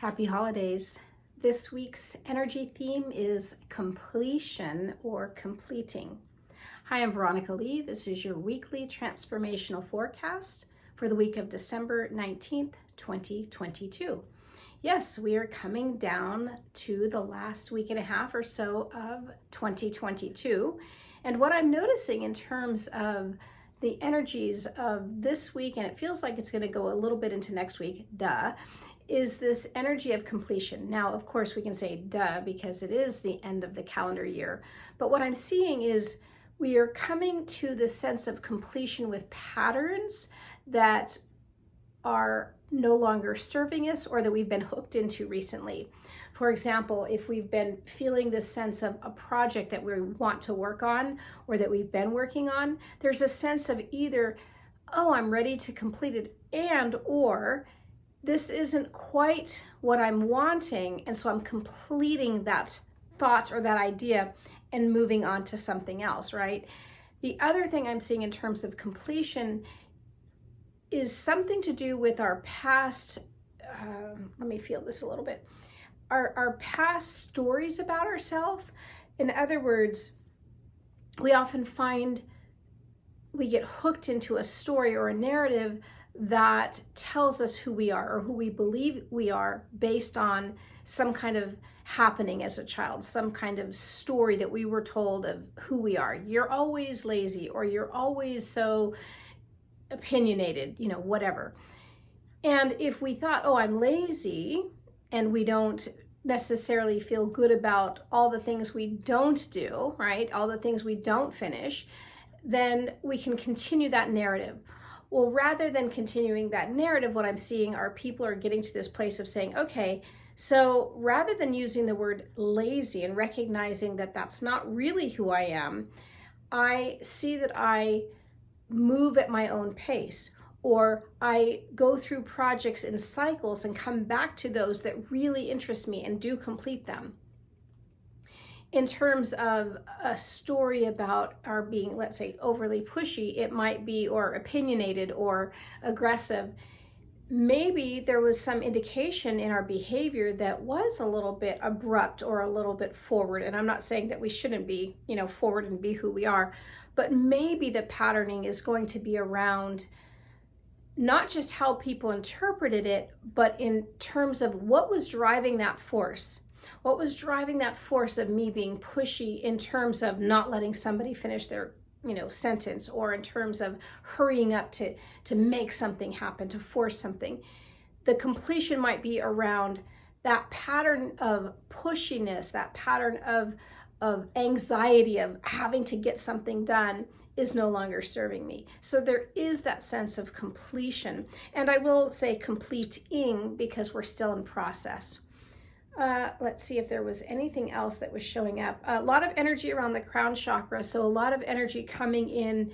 Happy holidays. This week's energy theme is completion or completing. Hi, I'm Veronica Lee. This is your weekly transformational forecast for the week of December 19th, 2022. Yes, we are coming down to the last week and a half or so of 2022. And what I'm noticing in terms of the energies of this week, and it feels like it's going to go a little bit into next week, is this energy of completion. Now, of course, we can say duh because it is the end of the calendar year. But what I'm seeing is we are coming to the sense of completion with patterns that are no longer serving us or that we've been hooked into recently. For example, if we've been feeling this sense of a project that we want to work on or that we've been working on, there's a sense of either, oh, I'm ready to complete it, and or this isn't quite what I'm wanting, and so I'm completing that thought or that idea and moving on to something else, right? The other thing I'm seeing in terms of completion is something to do with our past, let me feel this a little bit, our past stories about ourselves. In other words, we often find we get hooked into a story or a narrative that tells us who we are or who we believe we are based on some kind of happening as a child, some kind of story that we were told of who we are. You're always lazy, or you're always so opinionated, whatever. And if we thought, oh, I'm lazy, and we don't necessarily feel good about all the things we don't do, right? All the things we don't finish, then we can continue that narrative. Well, rather than continuing that narrative, what I'm seeing are people are getting to this place of saying, okay, so rather than using the word lazy and recognizing that that's not really who I am, I see that I move at my own pace, or I go through projects in cycles and come back to those that really interest me and do complete them. In terms of a story about our being, let's say, overly pushy, it might be, or opinionated or aggressive, maybe there was some indication in our behavior that was a little bit abrupt or a little bit forward. And I'm not saying that we shouldn't be, forward and be who we are, but maybe the patterning is going to be around not just how people interpreted it, but in terms of what was driving that force. What was driving that force of me being pushy in terms of not letting somebody finish their, sentence, or in terms of hurrying up to make something happen, to force something. The completion might be around that pattern of pushiness, that pattern of anxiety of having to get something done is no longer serving me. So there is that sense of completion. And I will say completing because we're still in process. Let's see if there was anything else that was showing up. A lot of energy around the crown chakra. So a lot of energy coming in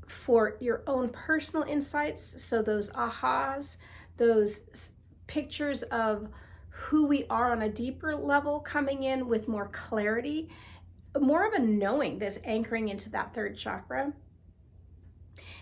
for your own personal insights. So those ahas, those pictures of who we are on a deeper level coming in with more clarity, more of a knowing that's anchoring into that third chakra.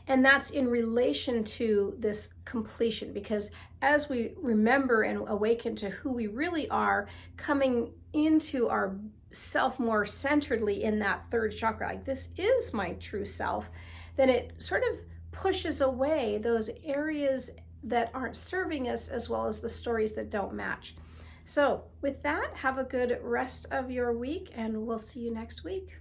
And that's in relation to this completion, because as we remember and awaken to who we really are, coming into our self more centeredly in that third chakra, like this is my true self, then it sort of pushes away those areas that aren't serving us, as well as the stories that don't match. So with that, have a good rest of your week, and we'll see you next week.